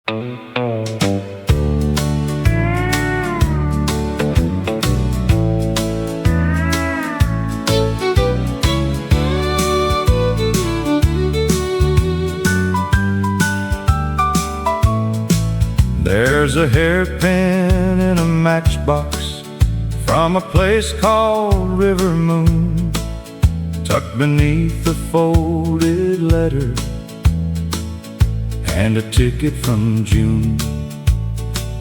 There's a hairpin in a matchbox from a place called River Moon, tucked beneath a folded letter and a ticket from June.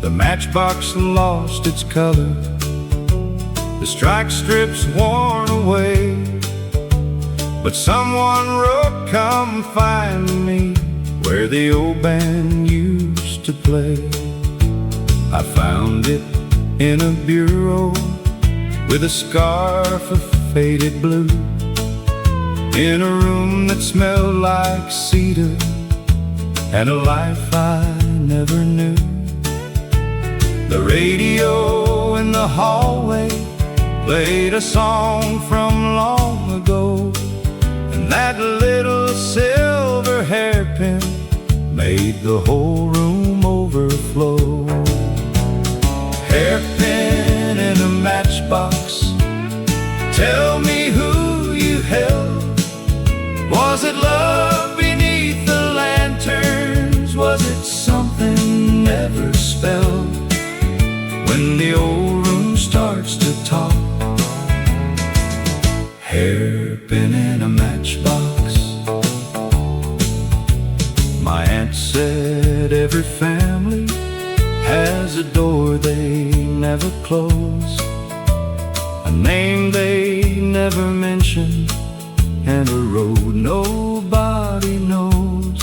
The matchbox lost its color, the strike strips worn away, but someone wrote, "Come find me where the old band used to play." I found it in a bureau with a scarf of faded blue, in a room that smelled like cedar and a life I never knew. The radio in the hallway played a song from long ago, and that little silver hairpin made the whole room overflow. Hairpin in a matchbox, tell me who you held. Was it love beneath the lanterns? Was it something never spelled? When the old room starts to talk, hairpin in a matchbox. My aunt said every family has a door they never close, a name they never mention, and a road nobody knows.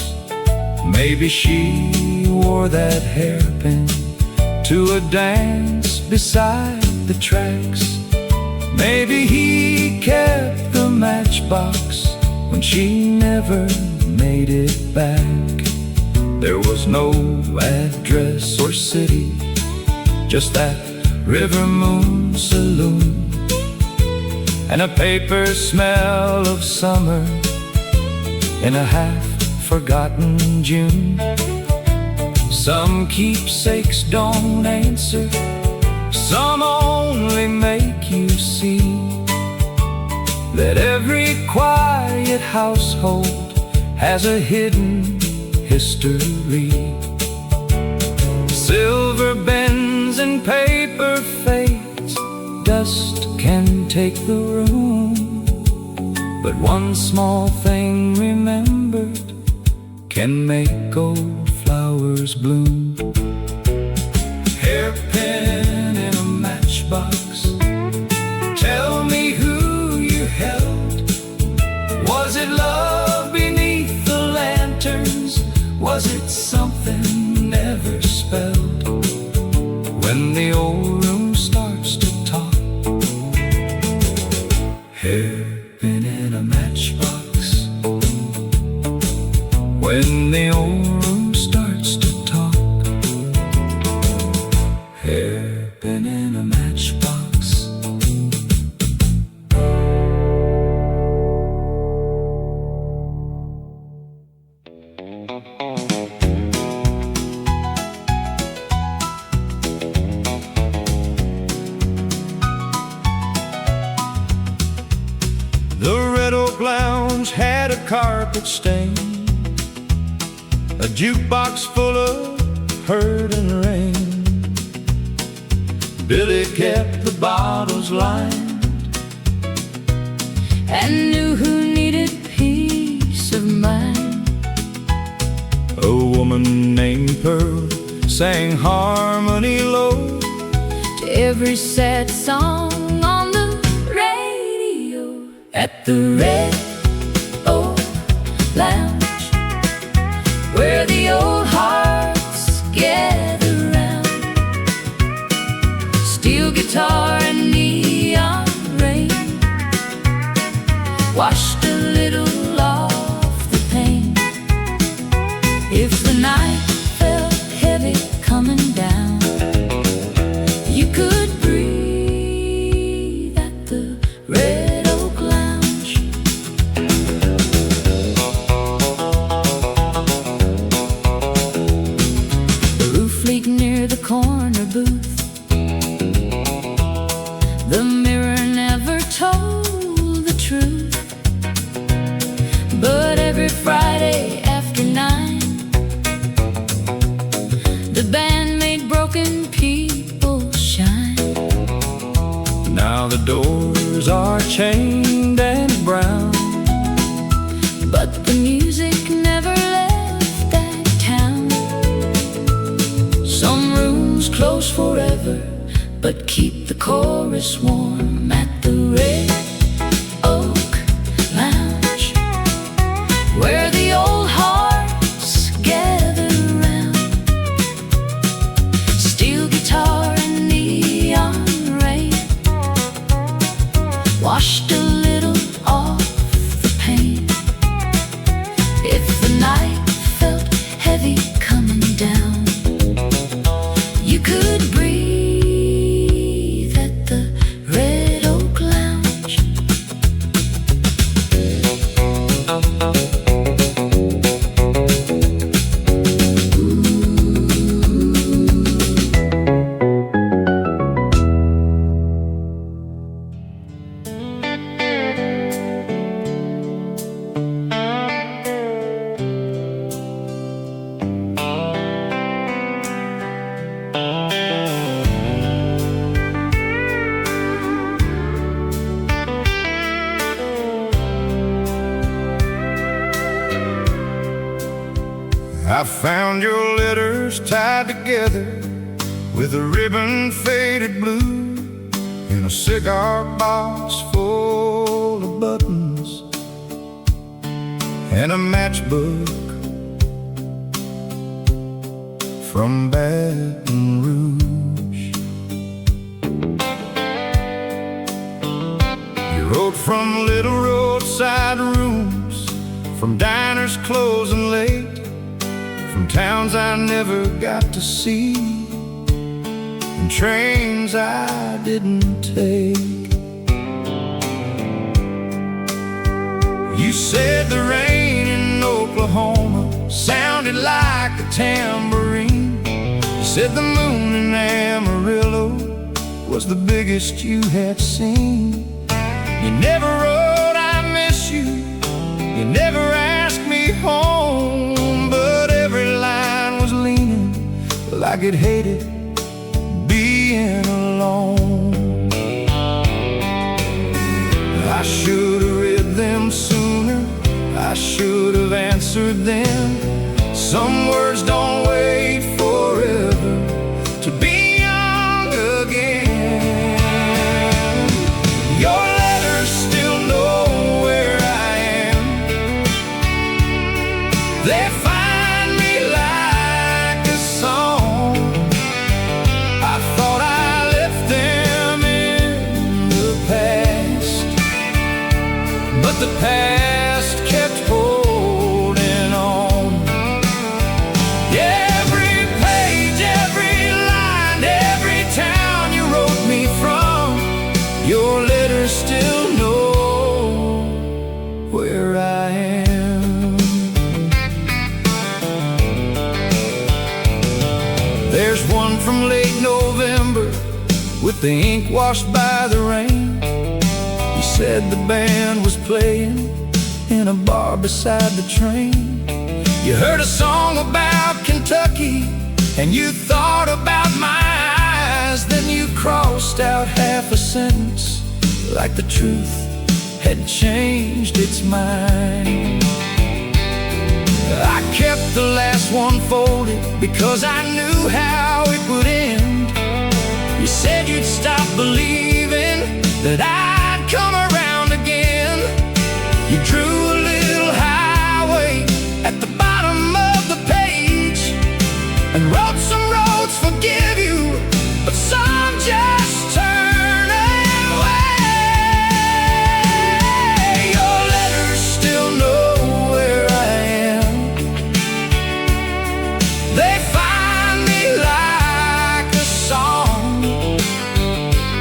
Maybe she wore that hairpin to a dance beside the tracks. Maybe he kept the matchbox when she never made it back. There was no address or city, just that River Moon saloon, and a paper smell of summer in a half-forgotten June. Some keepsakes don't answer, some only make you see that every quiet household has a hidden history. Silver bends and paper fades, dust can take the room, but one small thing remembered can make old flowers bloom. Hairpin in a matchbox, tell me who you held. Was it love beneath the lanterns? Was it something never spelled? When the old room starts to talk, hairpin in a matchbox. When the old room starts to talk, hairpin in a matchbox. The red oak lounge had a carpet stain, a jukebox full of hurt and rain. Billy kept the bottles lined and knew who needed peace of mind. A woman named Pearl sang harmony low to every sad song on the radio. At the Red Oak Lounge, where the old hearts gather round, steel guitar and neon rain washed a little off the pain. If the night felt heavy coming down, you could breathe at the Red Oak Lounge. corner booth. The mirror never told the truth, but every Friday after 9, the band made broken people shine. Now the doors are chained and brown, but the music never left that town. Some rooms close forever, but keep the chorus warm at the Red Oak Lounge, where the old hearts gather around. Steel guitar and neon rain washed a little off the pain. If the night felt heavy coming down, you could breathe at the Red Oak Lounge. I found your letters tied together with a ribbon faded blue, in a cigar box full of buttons and a matchbook from Baton Rouge. You wrote from little roadside rooms, from diners closing late, from towns I never got to see, and trains I didn't take. You said the rain in Oklahoma sounded like a tambourine. You said the moon in Amarillo was the biggest you had seen. You never wrote I miss you, you never asked me home, but every line was leaning like it hated being alone. I should have read them sooner, I should have answered them. Some words don't wait forever to be young again. Your letters still know where I am. They find me like a song. I thought I left them in the past, but the past kept holding on. Every page, every line, every town you wrote me from, your letters still know where I am. There's one from late November with the ink washed by the rain. You said the band was playing in a bar beside the train. You heard a song about Kentucky and you thought about my eyes. Then you crossed out half a sentence like the truth had changed its mind. I kept the last one folded because I knew how it would end. You said you'd stop believing that I'd come around again. You drew a little highway at the bottom of the page and wrote some roads forgive you, but some just turn away. Your letters still know where I am. They find me like a song.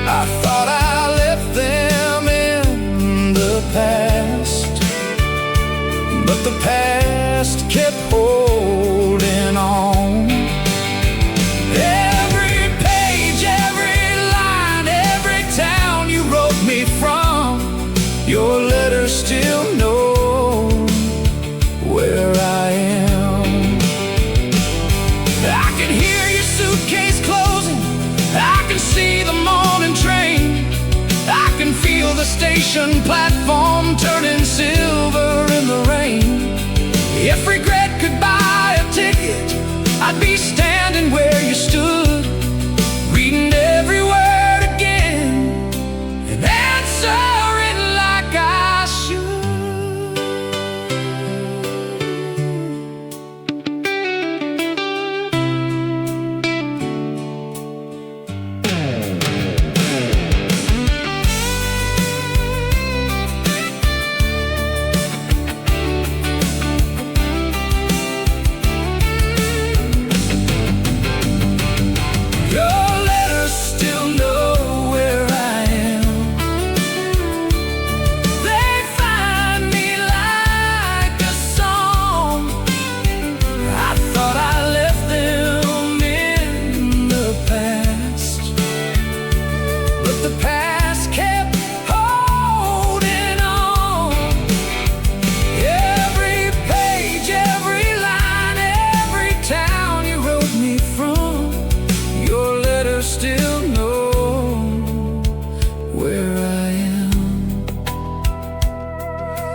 I thought I left them in the past, but the past kept holding on. Every page can hear your suitcase closing, I can see the morning train, I can feel the station platform turning silver in the rain. If regret could buy a ticket, I'd be standing where you stood, reading every word again and answering like I should.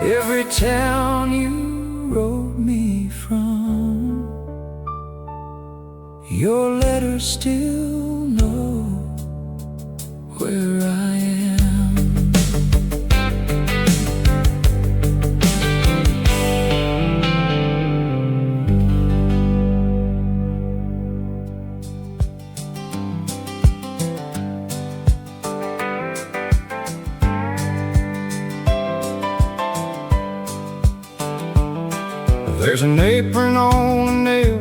Every town you wrote me from, your letters still know where I am. There's an apron on a nail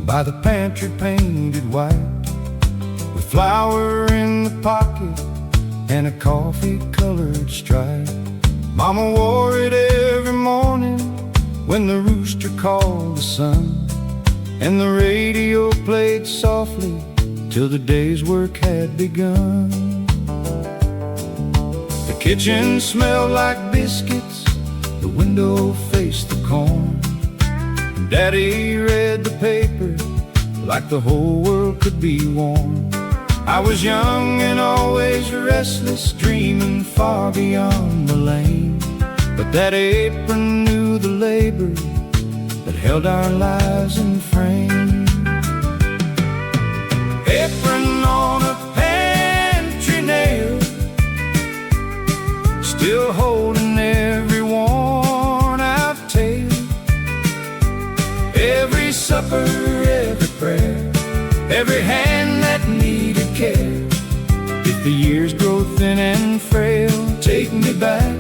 by the pantry painted white, with flour in the pocket and a coffee-colored stripe. Mama wore it every morning when the rooster called the sun, and the radio played softly till the day's work had begun. The kitchen smelled like biscuits, the window faced the corn. Daddy read the paper like the whole world could be warm. I was young and always restless, dreaming far beyond the lane, but that apron knew the labor that held our lives in frame. Apron on a pantry nail, still holding every worn-out tale. Every supper, every prayer, every hand that needed care. If the years grow thin and frail, take me back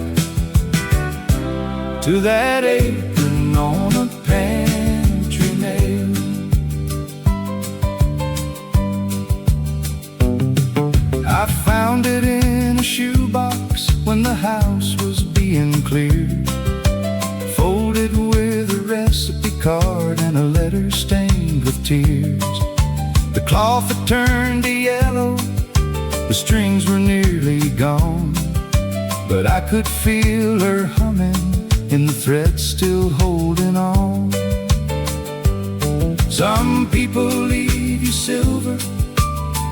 to that apron on a pantry nail. I found it in a shoebox when the house was being cleared, folded with a recipe card and a letter stained with tears. The cloth had turned to yellow, the strings were nearly gone, but I could feel her humming in the thread still holding on. Some people leave you silver,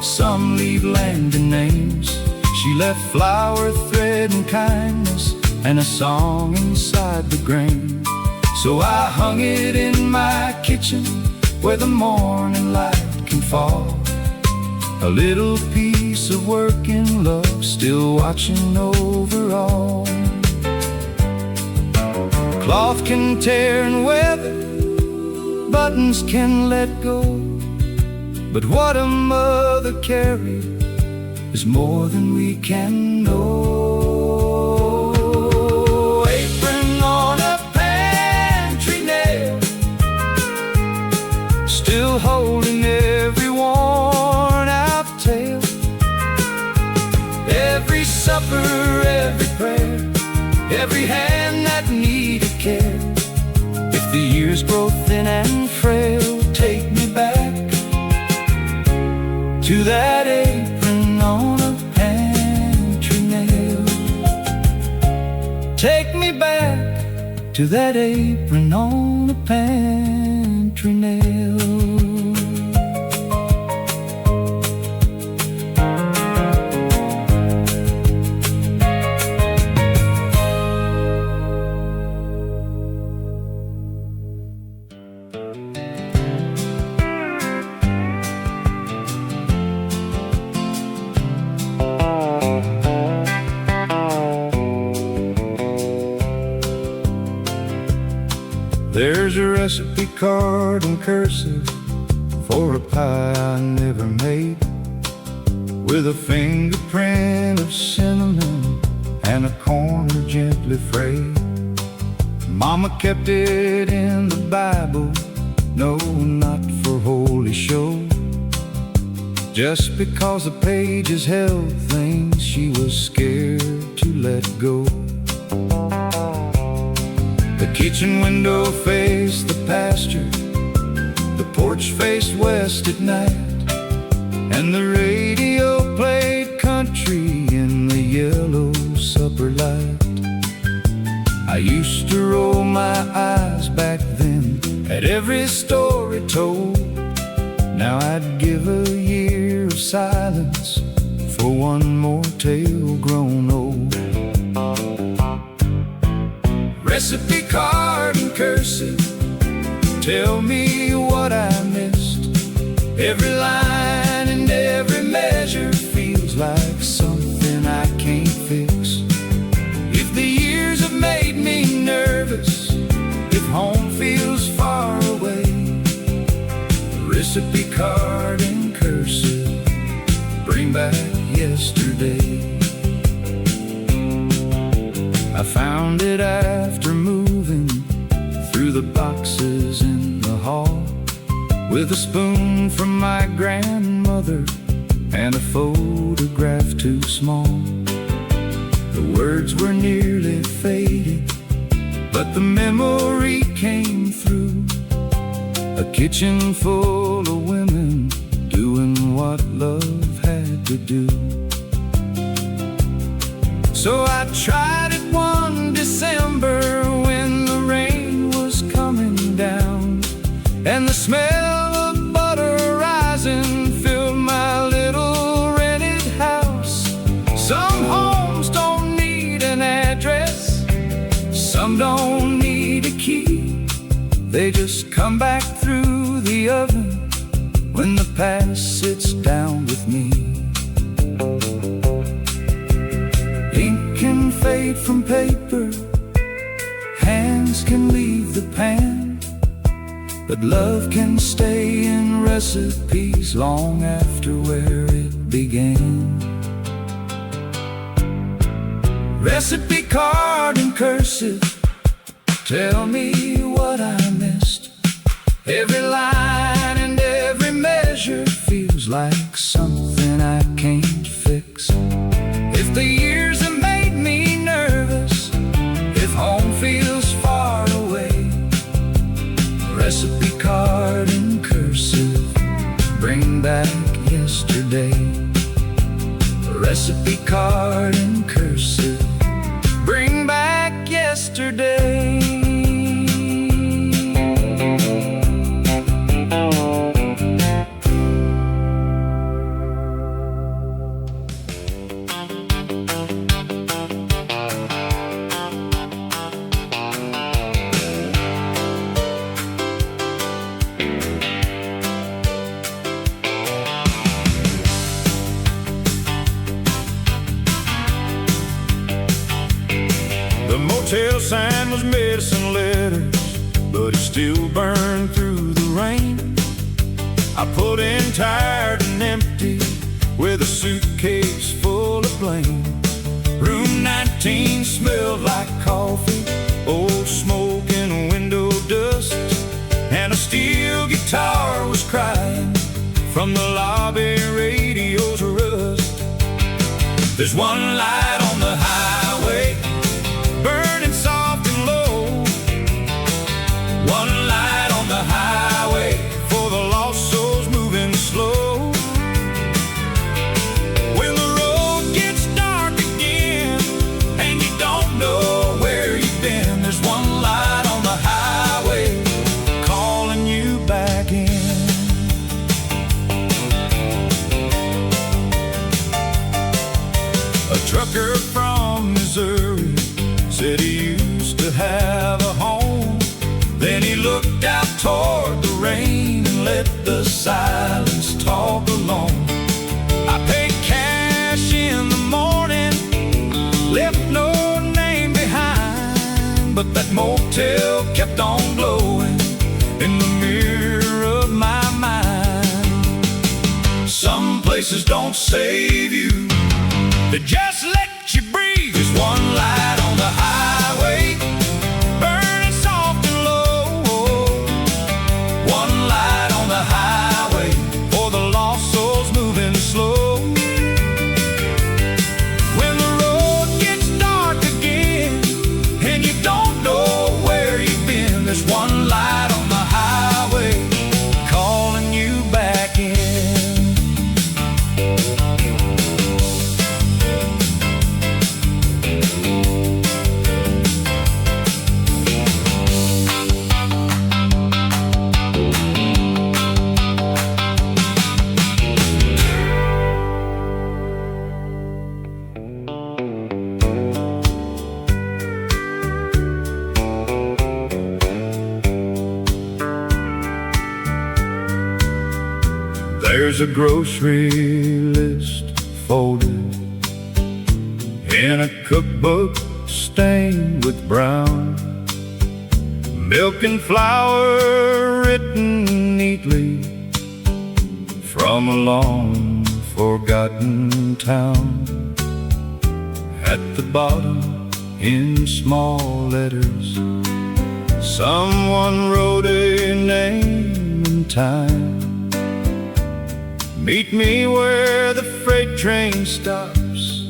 some leave land and names. She left flour, thread, and kindness, and a song inside the grain. So I hung it in my kitchen where the morning light can fall, a little piece of working love still watching over all. Cloth can tear and weather, buttons can let go, but what a mother carried is more than we can know. Apron on a pantry nail, still holding every worn-out tale. Every supper, every prayer, every hand that needed care. If the years grow thin and frail, take me back to that apron on a pantry nail. Take me back to that apron on a pantry nail. a recipe card in cursive for a pie I never made, with a fingerprint of cinnamon and a corner gently frayed. Mama kept it in the Bible, no, not for holy show. Just because the pages held things she was scared to let go. The kitchen window faced the pasture, the porch faced west at night, and the radio played country in the yellow supper light. I used to roll my eyes back then at every story told. Now I'd give a year of silence for one more tale grown old. Recipe card in cursive, tell me what I missed. Every line and every measure feels like something I can't fix. If the years have made me nervous, if home feels far away, recipe card in cursive, bring back yesterday. I found it after moving through the boxes in the hall, with a spoon from my grandmother and a photograph too small. The words were nearly faded, but the memory came through. A kitchen full of women doing what love had to do. So I tried it one December when the rain was coming down, and the smell of butter rising filled my little rented house. Some homes don't need an address, some don't need a key. They just come back through the oven when the past sits down with me. Ink can fade from paper, hands can leave the pan, but love can stay in recipes long after where it began. Recipe card in cursive, tell me what I missed. Every line and every measure feels like something I can't fix. If the years have made me nervous, if home feels far away, recipe card in cursive, bring back yesterday. Recipe card in cursive, bring back yesterday. The motel sign was medicine letters, but it still burned through the rain. I pulled in tired and empty, with a suitcase full of blame. Room 19 smelled like coffee, old smoke and window dust, and a steel guitar was crying from the lobby radio's rust. There's one light on the highway, burning soft and low. One light on the highway for the lost souls moving slow. When the road gets dark again and you don't know where you've been, there's one light on the highway calling you back in. A trucker from Missouri said he used to have a home. Then he looked out toward the rain and let the silence talk alone. I paid cash in the morning, left no name behind, but that motel kept on glowing Some places don't save you, they just let you breathe. There's one light on the highway, burning soft and low. One light on the highway for the lost souls moving slow. When the road gets dark again and you don't know where you've been, there's one light on the highway calling you back in. There's a grocery list folded in a cookbook stained with brown. Milk and flour written neatly from a long forgotten town. At the bottom in small letters, someone wrote a name and time. Meet me where the freight train stops,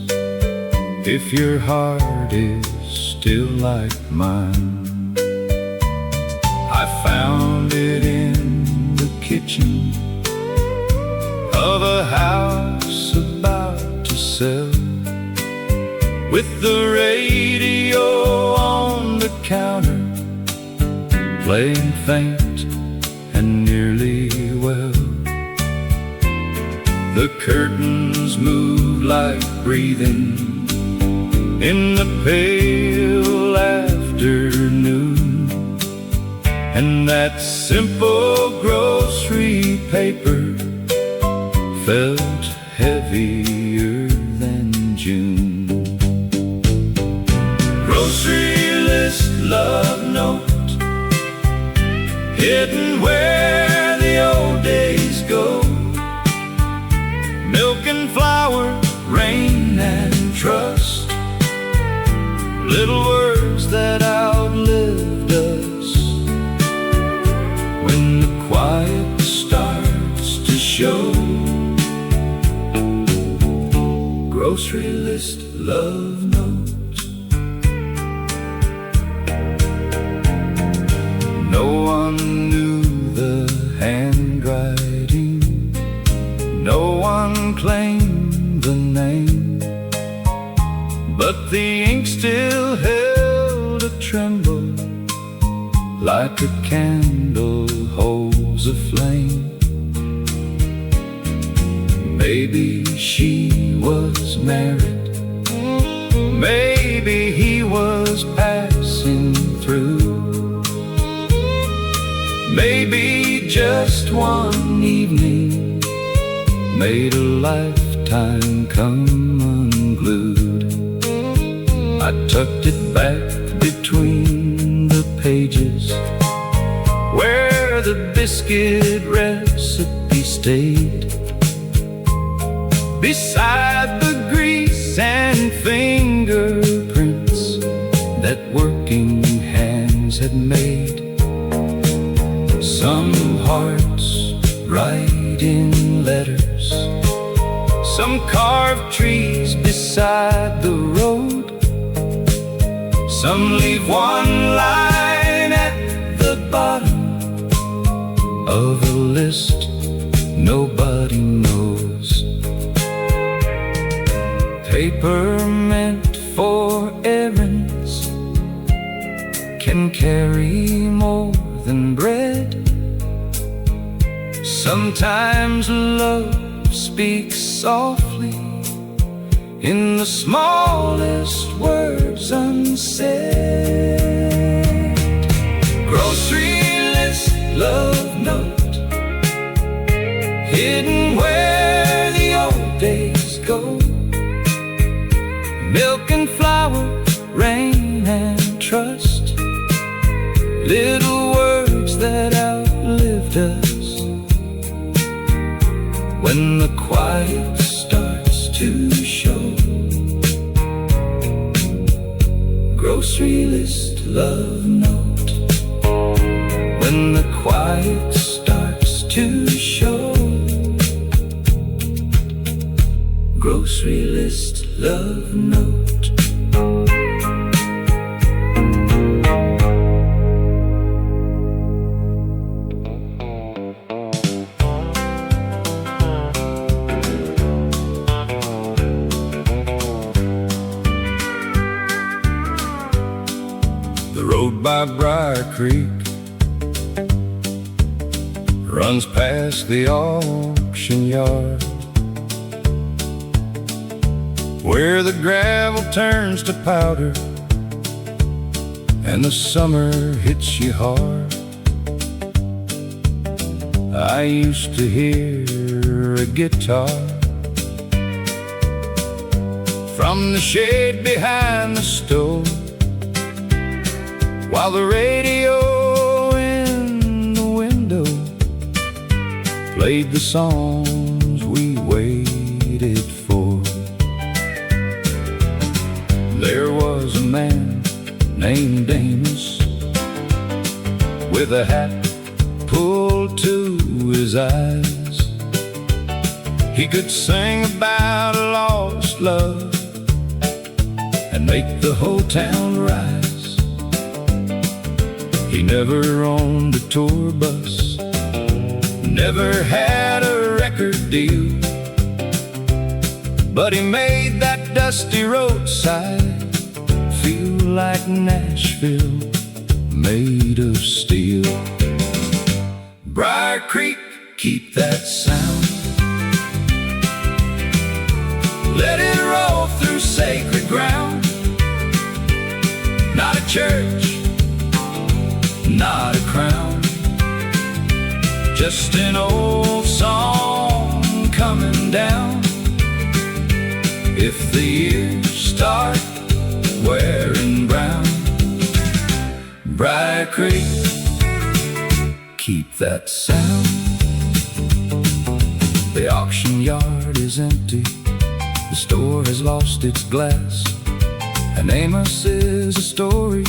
if your heart is still like mine. I found it in the kitchen of a house about to sell, with the radio on the counter, playing faint and nearly well. The curtains moved like breathing in the pale afternoon, and that simple grocery paper felt heavier than June. Grocery list, love note, hidden where the old days go. Milk and flour, rain and trust, little words that outlived us. When the quiet starts to show, grocery list, love note. No one knew the handwriting, no one claimed the name, but the ink still held a tremble, like a candle holds a flame. Maybe she was married, maybe he was passing through, maybe just one evening made a lifetime come unglued. I tucked it back between the pages where the biscuit recipe stayed, beside the grease and fingerprints that working hands had made. Some hearts write in letters, some carved trees beside the road, some leave one line at the bottom of a list nobody knows. Paper meant for errands can carry more than bread. Sometimes love speaks softly in the smallest words unsaid. Grocery list, love note, hidden where the old days go. Milk and flour, rain and trust, little words that outlived us. when the quiet starts to show. Grocery list love note, when the quiet starts to show. Grocery list love note. The road by Briar Creek runs past the auction yard, where the gravel turns to powder and the summer hits you hard. I used to hear a guitar from the shade behind the stove, while the radio in the window played the songs we waited for. There was a man named Amos, with a hat pulled to his eyes. He could sing about a lost love and make the whole town rise. He never owned a tour bus, never had a record deal, but he made that dusty roadside feel like Nashville made of steel. Briar Creek, keep that sound. Let it roll through sacred ground. Not a church, not a crown, just an old song coming down. If the years start wearing brown, Briar Creek, keep that sound. The auction yard is empty, the store has lost its glass, and Amos is a story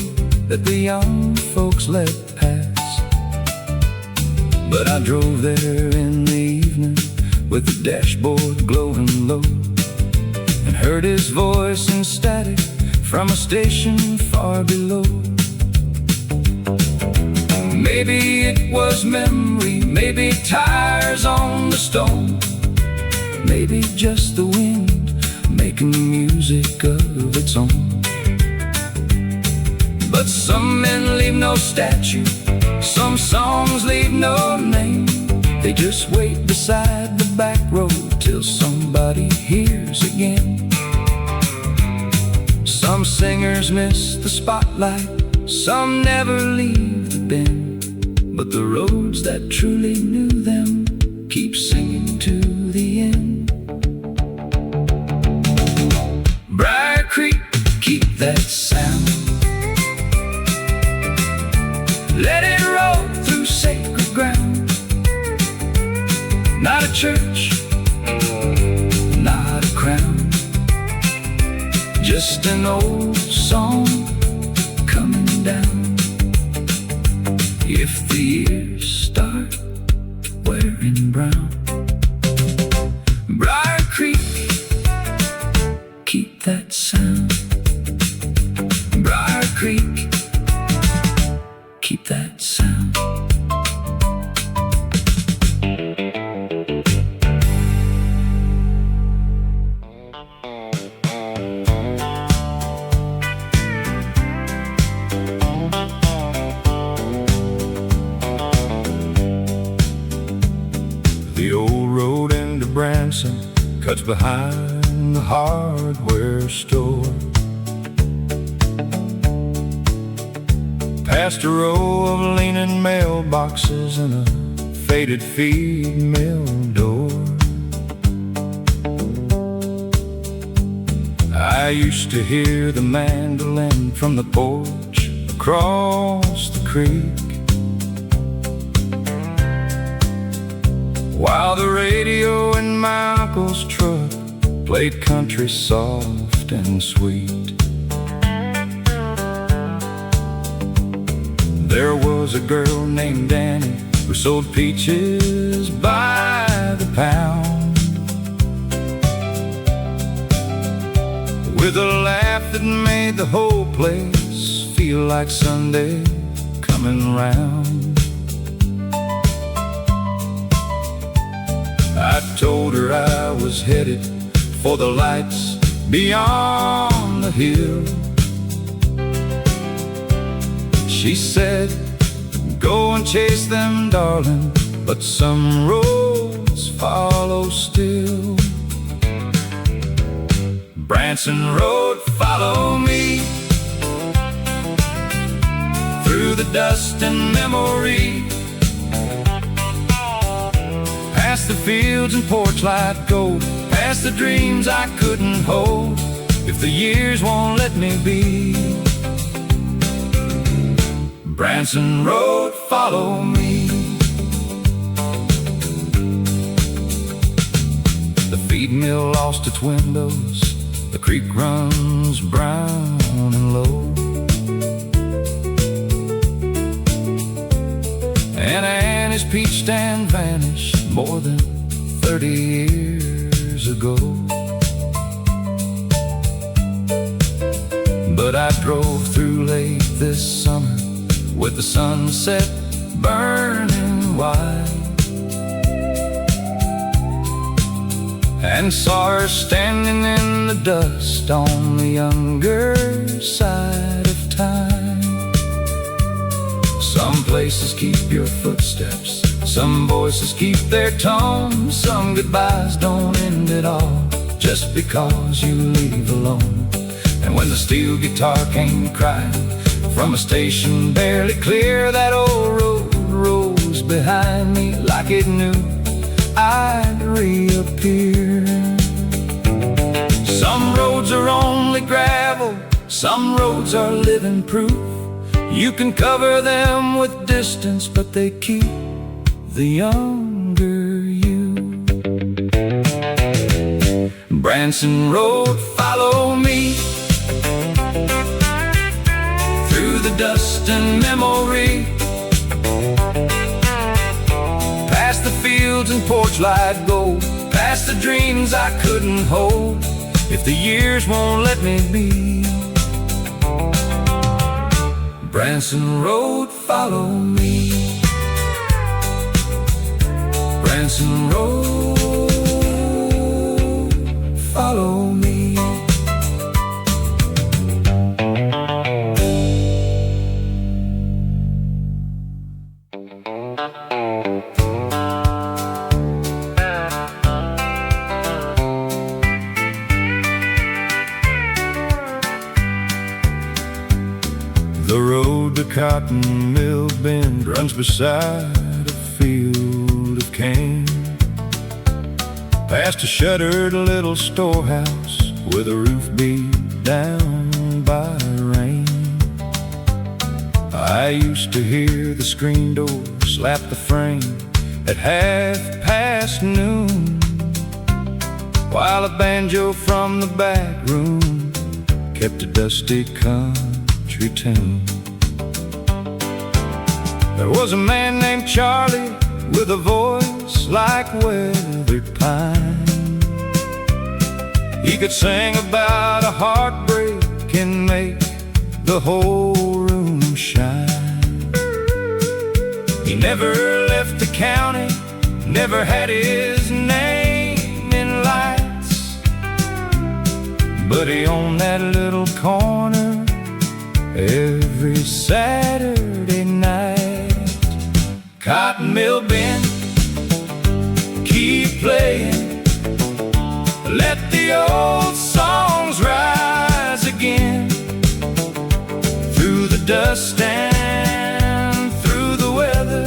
that the young folks let pass. But I drove there in the evening with the dashboard glowing low, and heard his voice in static from a station far below. Maybe it was memory, maybe tires on the stone, maybe just the wind making music of its own. But some men leave no statue, some songs leave no name. They just wait beside the back road till somebody hears again. Some singers miss the spotlight, some never leave the bin, but the roads that truly knew them keep singing to the end. Briar Creek, keep that sound. Let it roll through sacred ground. Not a church, not a crown, just an old song coming down. If the years start wearing brown, Briar Creek, keep that sound. Briar Creek, keep that sound. The old road into Branson cuts behind the hardware store, past a row of leaning mailboxes and a faded feed mill door. I used to hear the mandolin from the porch across the creek, while the radio in played country soft and sweet. There was a girl named Annie who sold peaches by the pound, with a laugh that made the whole place feel like Sunday coming round. I told her I was headed for the lights beyond the hill. She said, go and chase them, darling, but some roads follow still. Branson Road, follow me through the dust and memory, past the fields and porch light gold, past the dreams I couldn't hold if the years won't let me be. Branson Road, follow me. The feed mill lost its windows, the creek runs brown and low, and Annie's peach stand vanished more than 30 years ago. But I drove through late this summer with the sunset burning white, and saw her standing in the dust on the younger side of time. Some places keep your footsteps, some voices keep their tone, some goodbyes don't end at all just because you leave alone. And when the steel guitar came crying from a station barely clear, that old road rose behind me like it knew I'd reappear. Some roads are only gravel, some roads are living proof. You can cover them with distance, but they keep the younger you. Branson Road, follow me through the dust and memory, past the fields and porch light gold, past the dreams I couldn't hold if the years won't let me be. Branson Road, follow me. Branson Road, follow me. The road to Cotton Mill Bend runs beside a field of cane, past a shuttered little storehouse with a roof beat down by rain. I used to hear the screen door slap the frame at noon, while a banjo from the back room kept a dusty country tune. There was a man named Charlie with a voice like weathered pine. He could sing about a heartbreak and make the whole room shine. He never left the county, never had his name in lights, but he owned that little corner every Saturday night. Cotton Mill Bend, keep playing, let the old songs rise again, through the dust and through the weather,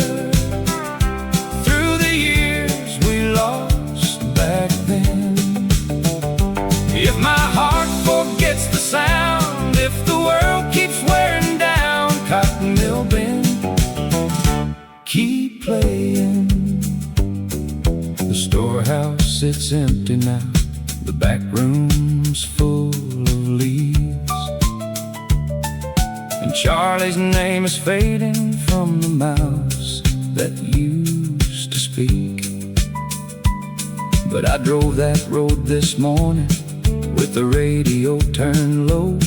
through the years we lost back then. If my heart forgets the sound, if the world keeps wearing down, Cotton Mill Bend, keep playing. The storehouse sits empty now, the back room's full of leaves, and Charlie's name is fading from the mouths that used to speak. But I drove that road this morning with the radio turned low,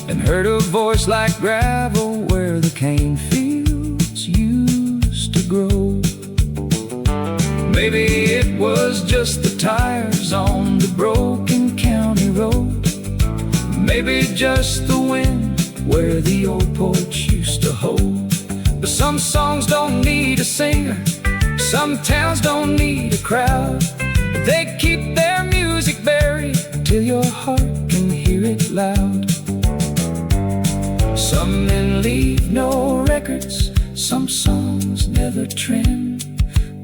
and heard a voice like gravel where the cane fields used to grow. Maybe it was just the tires on the broken county road, maybe just the wind where the old porch used to hold. But some songs don't need a singer, some towns don't need a crowd. They keep their music buried till your heart can hear it loud. Some men leave no records, some songs never trend,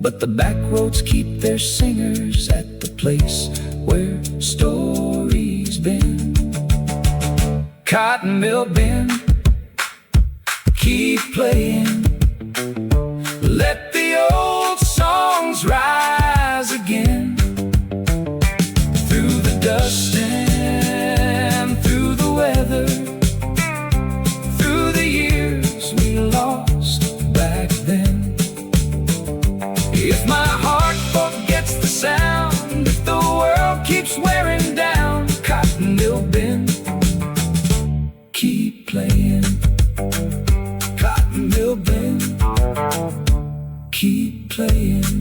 but the Backroads keep their singers at the place where stories been. Cotton Mill Bend, keep playing, let the old songs rise again. Through the dust and through the weather, through the years we lost back then. If my heart forgets the sound, if the world keeps wearing down, Cotton Mill Bend, keep playing. Cotton Mill Bend, keep playing.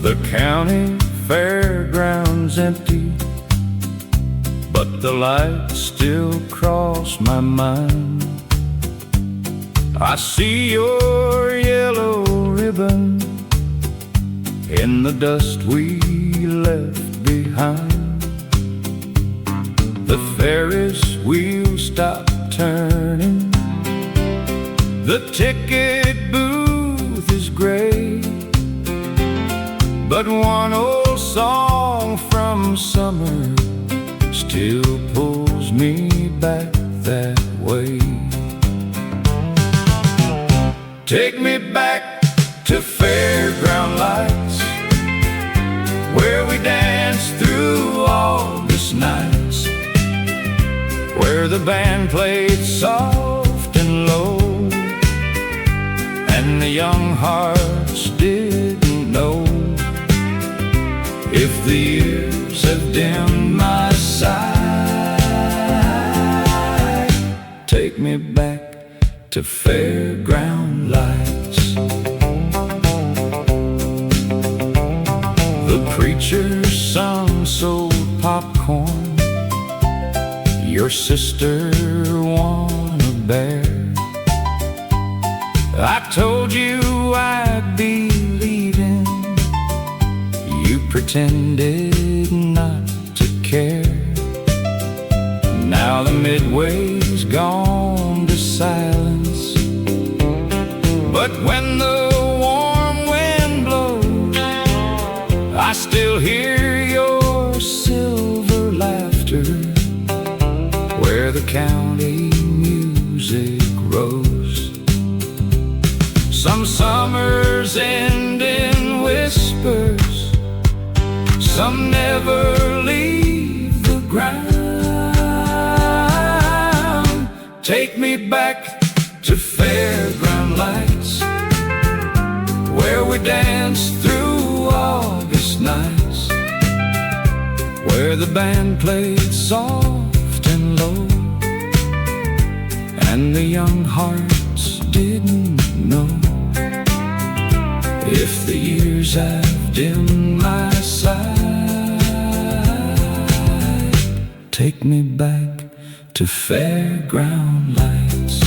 The county fairground's empty, but the lights still cross my mind. I see your yellow ribbon in the dust we left behind. The Ferris wheel stopped turning, the ticket booth is gray, but one old song from summer still pulls me back that way. Take me back to fairground lights, where we danced through August nights, where the band played soft and low, and the young hearts didn't know if the years have dimmed my sight. Take me back to fairground lights. The preacher's son sold popcorn, your sister won a bear. I told you I'd be leaving, you pretended not to care. Now the midway's gone to silence, but when the warm wind blows, I still hear your silver laughter, where the county music rose. Some summers end in whispers, some never leave the ground. Take me back to fairground lights, where we danced through August nights, where the band played soft and low, and the young hearts didn't know if the years have dimmed my sight. Take me back to fairground lights.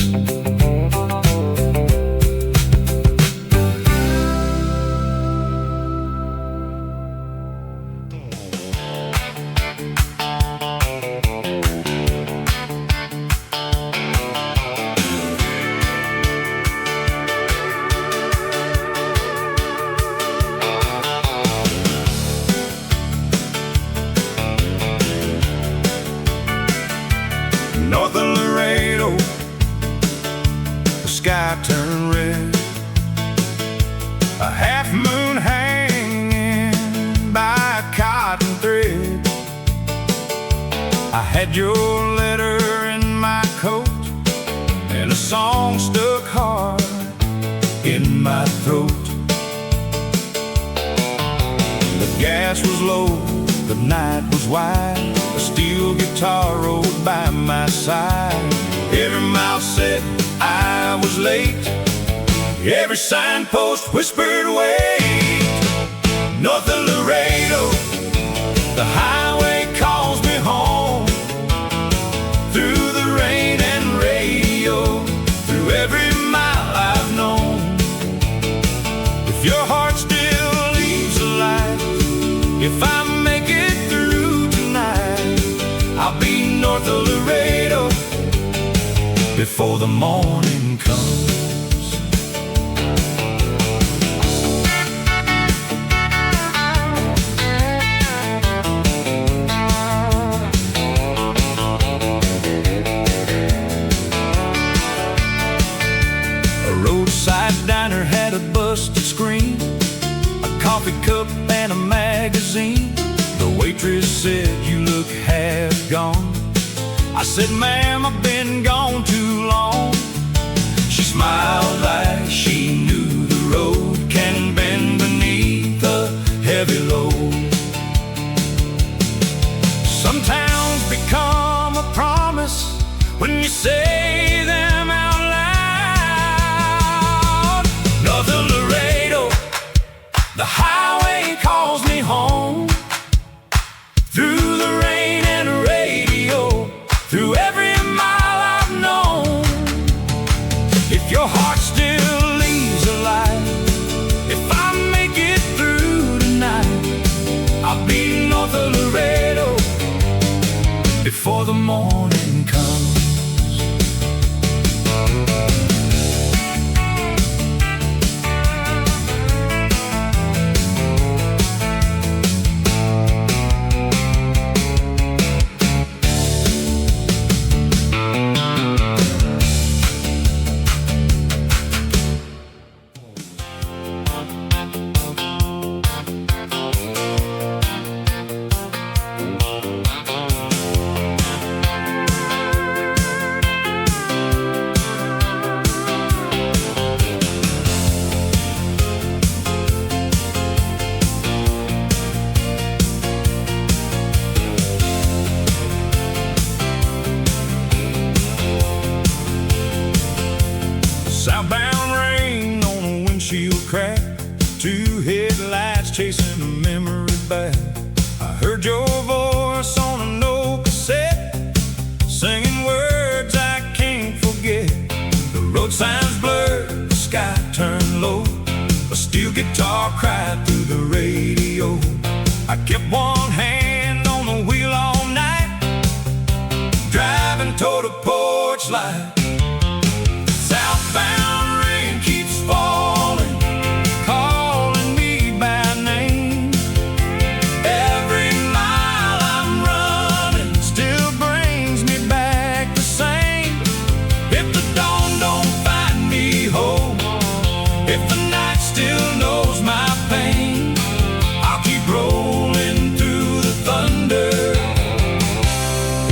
I had your letter in my coat, and a song stuck hard in my throat. The gas was low, the night was wide, a steel guitar rolled by my side. Every mile said I was late, every signpost whispered wait. North of Laredo, the highway calls me home. Through the rain and radio, through every mile I've known. If your heart still leaves alive, if I make it through tonight, I'll be north of Laredo before the morning comes. Diner had a busted screen, a coffee cup and a magazine. The waitress said, "You look half gone." I said, "Ma'am, I've been gone too long." She smiled like she knew the road can bend beneath a heavy load. Some towns become a promise when you say them out loud. North of Laredo, the highway calls me home. Through the rain and radio, through every mile I've known. If your heart still leaves alive, if I make it through tonight, I'll be north of Laredo before the morning comes. Southbound rain on a windshield crack, two headlights chasing a memory back. I heard your voice on an old cassette, singing words I can't forget. The road signs blurred, the sky turned low, a steel guitar cried through the radio. I kept one hand on the wheel all night, driving toward a porch light. Southbound rain keeps falling, calling me by name. Every mile I'm running still brings me back the same. If the dawn don't find me home, if the night still knows my pain, I'll keep rolling through the thunder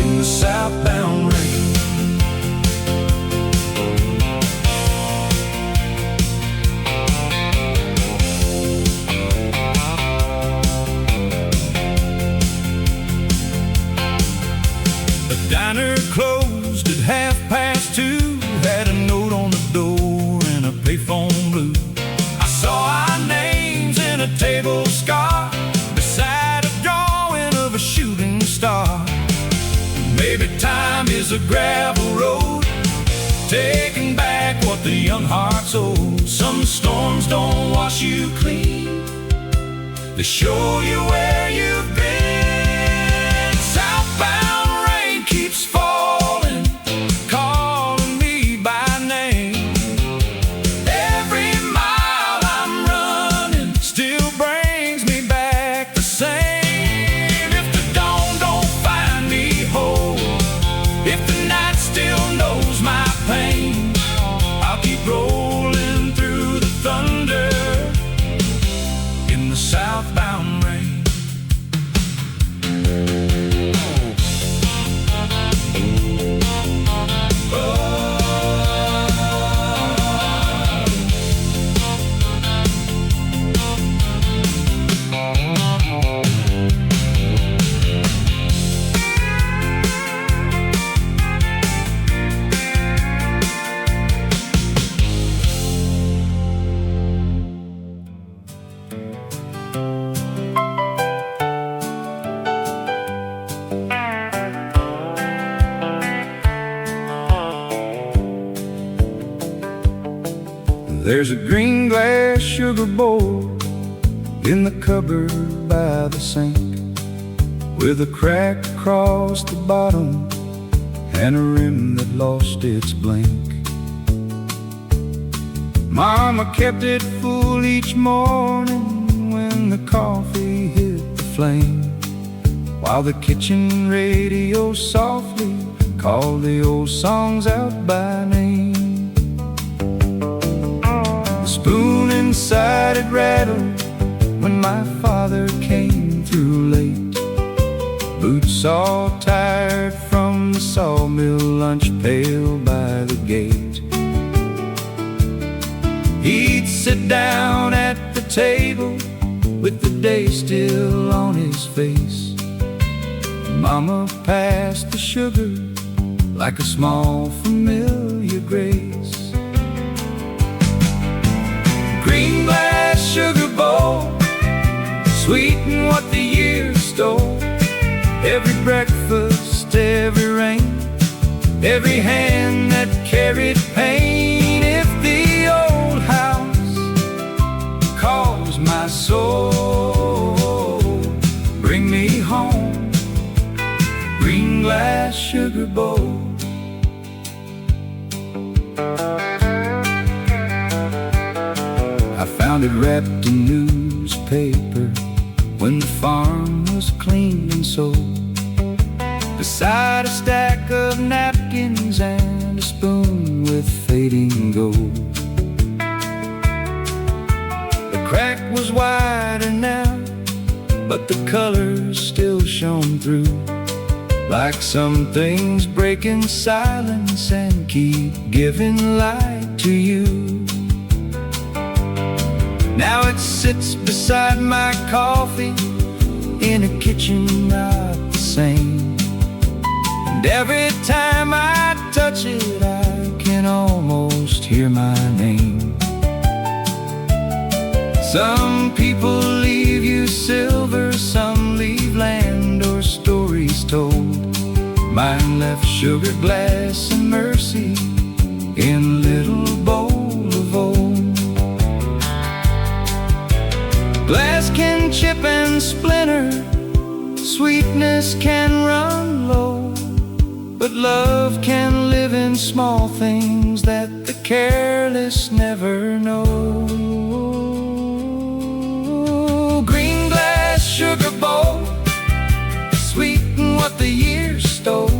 in the southbound rain. The diner closed at 2:30, had a note on the door and a payphone blue. I saw our names in a table scar beside a drawing of a shooting star. Maybe time is a gravel road, taking back what the young hearts owed. Some storms don't wash you clean, they show you where you've been. Southbound rain keeps falling, calling me by name. Every mile I'm running still brings me back the same. If the dawn don't find me whole, if the night still knows my pain, I'll keep rolling through the thunder in the southbound rain. There's a green glass sugar bowl in the cupboard by the sink, with a crack across the bottom and a rim that lost its blink. Mama kept it full each morning when the coffee hit the flame, while the kitchen radio softly called the old songs out by name. The spoon inside it rattled when my father came through late, boots all tired from the sawmill lunch pail by the gate. He'd sit down at the table with the day still on his face. Mama passed the sugar like a small familiar grace. Green glass sugar bowl, sweeten what the years stole. Every breakfast, every rain, every hand that carried pain. If the old house calls my soul, bring me home, green glass sugar bowl. I found it wrapped in newspaper when the farm was cleaned and sold, beside a stack of napkins and a spoon with fading gold. The crack was wider now, but the colors still shone through, like some things breaking silence and keep giving light to you. Now it sits beside my coffee in a kitchen not the same, and every time I touch it I can almost hear my name. Some people leave you silver, some leave land or stories told. Mine left sugar, glass, and mercy in a little bowl of old. Glass can chip and splinter, sweetness can run low, but love can live in small things that the careless never know. Green glass sugar bowl, sweeten what the years stole.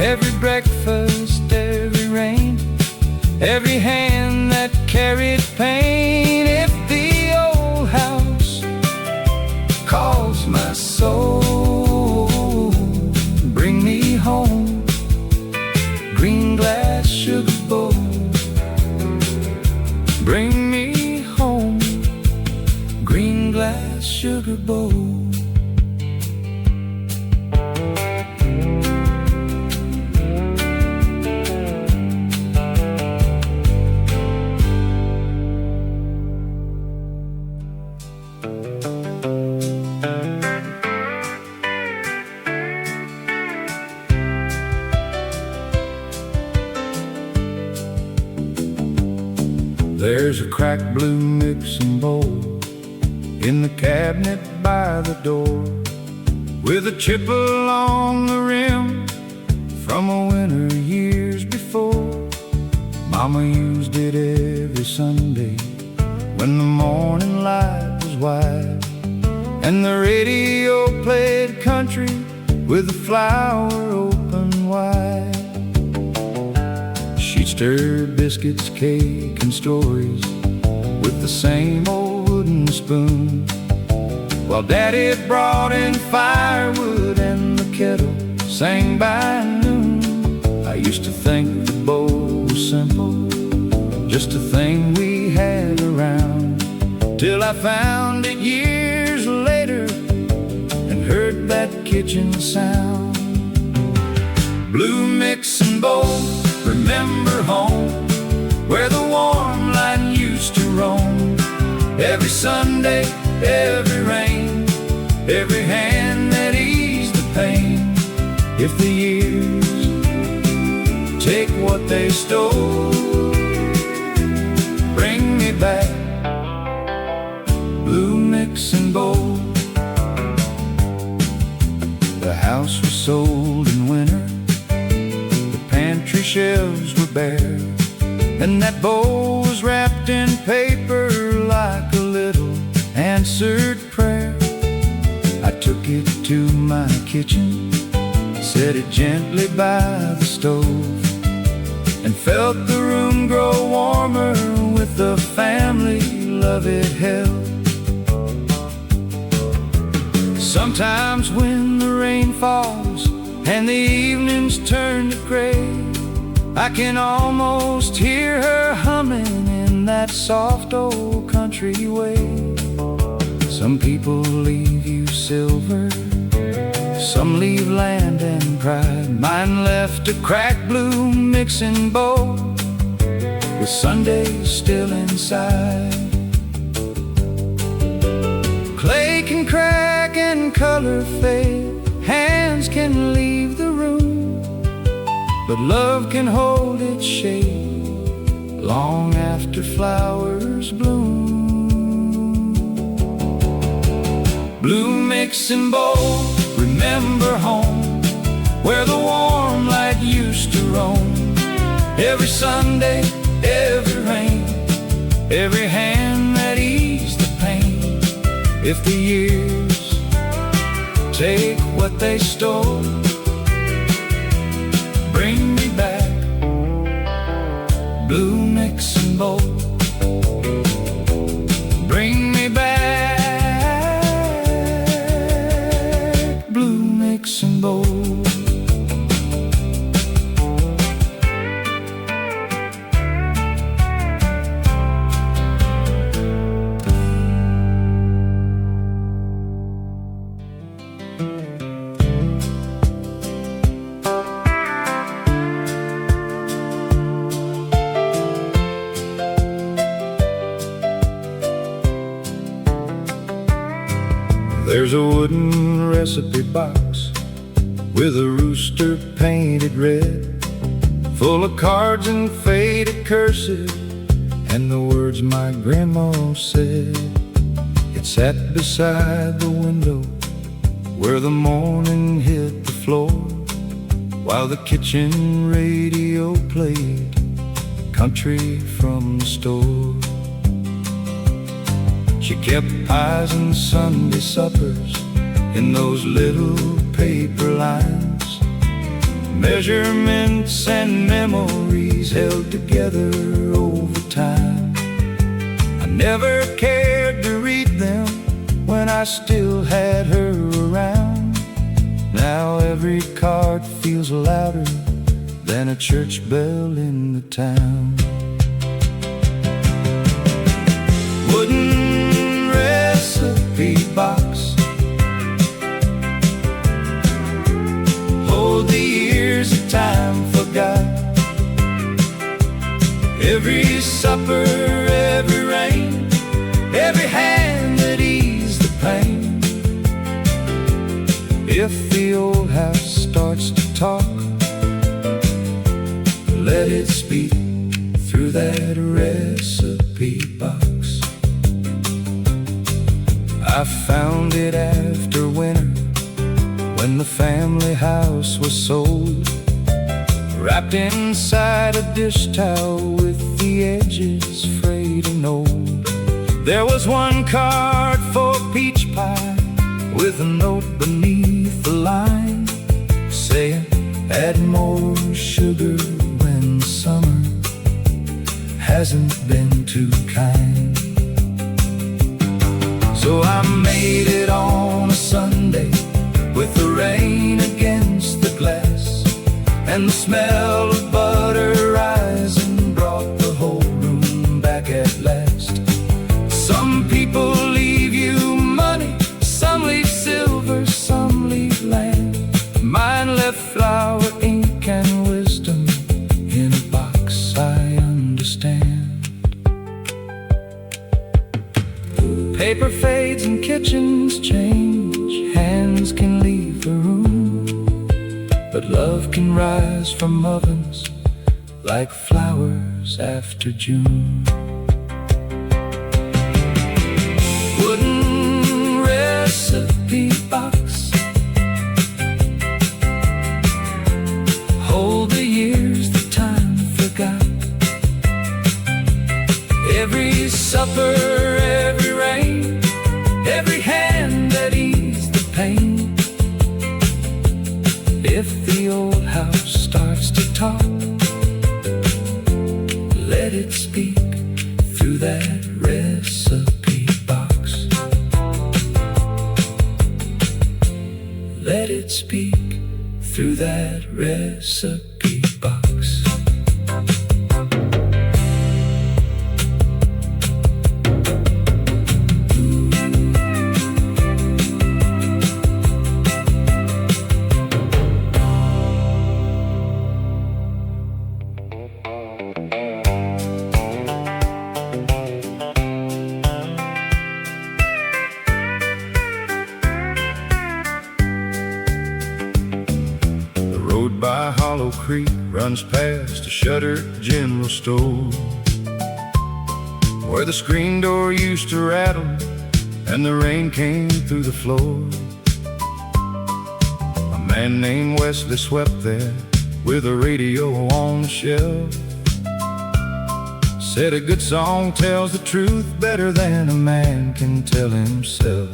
Every breakfast, every rain, every hand that carried pain. If the old house calls my soul, bring me home, green glass sugar bowl. Bring me home, green glass sugar bowl. There's a cracked blue mixing bowl in the cabinet by the door, with a chip along the rim from a winter years before. Mama used it every Sunday when the morning light was wide, and the radio played country with the flower open wide. She'd stir biscuits, cake, and stories with the same old wooden spoon, while Daddy brought in firewood and the kettle sang by noon. I used to think the bowl was simple, just a thing we had around, till I found it years later and heard that kitchen sound. Blue mixing bowl, remember home, where the warm light used to roam. Every Sunday, every rain, every hand that eased the pain. If the years take what they stole, bring mixing bowl. The house was sold in winter, the pantry shelves were bare, and that bowl was wrapped in paper like a little answered prayer. I took it to my kitchen, set it gently by the stove, and felt the room grow warmer with the family love it held. Sometimes when the rain falls and the evenings turn to gray, I can almost hear her humming in that soft old country way. Some people leave you silver, some leave land and pride. Mine left a cracked blue mixing bowl with Sundays still inside. Clay can crack and color fade, hands can leave the room, but love can hold its shade long after flowers bloom. Blue mixing bowl, remember home, where the warm light used to roam. Every Sunday, every rain, every hand that eased the pain. If the years take what they stole, bring me back, blue mixing bowl. Bring me back, blue mixing bowl. There's a wooden recipe box with a rooster painted red, full of cards and faded cursive and the words my grandma said. It sat beside the window where the morning hit the floor, while the kitchen radio played country from the store. She kept pies and Sunday suppers in those little paper lines, measurements and memories held together over time. I never cared to read them when I still had her around. Now every card feels louder than a church bell in the town. Wooden recipe box, hold the years of time forgot. Every supper, every rain, every hand that eased the pain. If the old house starts to talk, let it speak through that recipe box. I found it after winter, when the family house was sold, wrapped inside a dish towel with the edges frayed and old. There was one card for peach pie with a note beneath the line saying, add more sugar when the summer hasn't been too kind. So I made it on a Sunday with the rain against the glass, and the smell of butter rising brought the whole room back at last. Some people leave you money, some leave silver, some leave land. Mine left flour, ink, and wisdom in a box I understand. Paper fades and kitchens change, hands can leave the room, but love can rise from ovens like flowers after June. Wooden supper, every rain, every hand that eased the pain. If the old house starts to talk, let it speak through that recipe box. Let it speak through that recipe box. By Hollow Creek runs past a shuttered general store, where the screen door used to rattle and the rain came through the floor. A man named Wesley swept there with a radio on the shelf. Said a good song tells the truth better than a man can tell himself.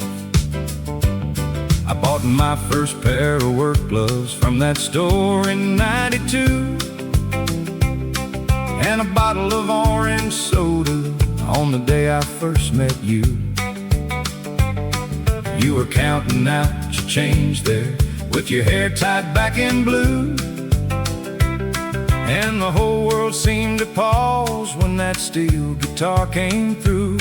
I bought my first pair of work gloves from that store in '92, and a bottle of orange soda on the day I first met you. You were counting out your change there with your hair tied back in blue, and the whole world seemed to pause when that steel guitar came through.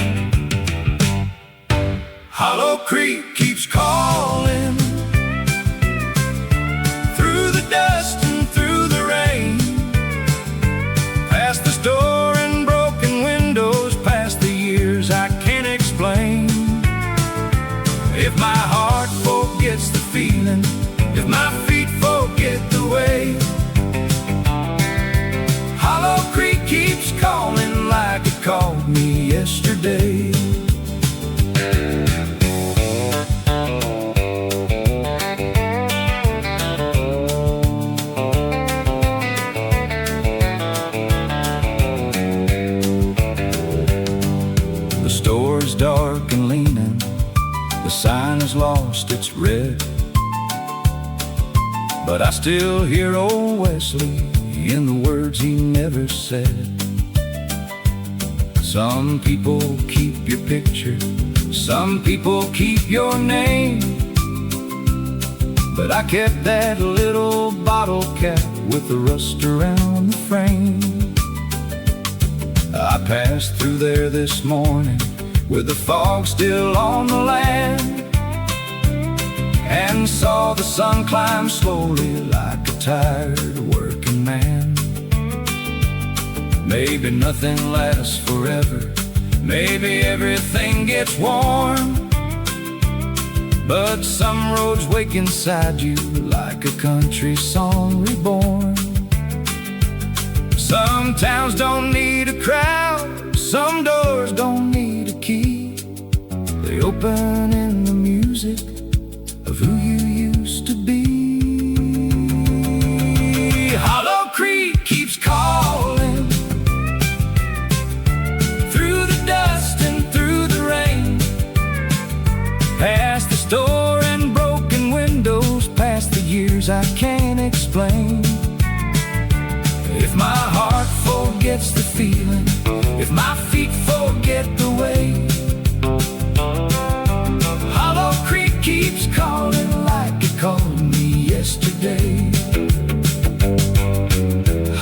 Hollow Creek keeps calling, through the dust and through the rain, past the store and broken windows, past the years I can't explain. If my heart forgets the feeling, if my feet forget the way, Hollow Creek keeps calling like it called me yesterday. Dark and leaning, the sign has lost its red, but I still hear old Wesley in the words he never said. Some people keep your picture, some people keep your name, but I kept that little bottle cap with the rust around the frame. I passed through there this morning with the fog still on the land, and saw the sun climb slowly like a tired working man. Maybe nothing lasts forever, maybe everything gets worn, but some roads wake inside you like a country song reborn. Some towns don't need a crowd, some doors don't need a key, they open in the music of who you used to be. Hollow Creek keeps calling, through the dust and through the rain, past the store and broken windows, past the years I can't explain. If my heart forgets the feeling, if my feet forget the way, Hollow Creek keeps calling like it called me yesterday.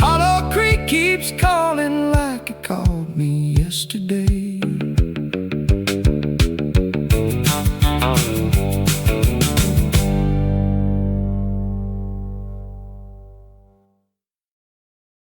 Hollow Creek keeps calling like it called me yesterday.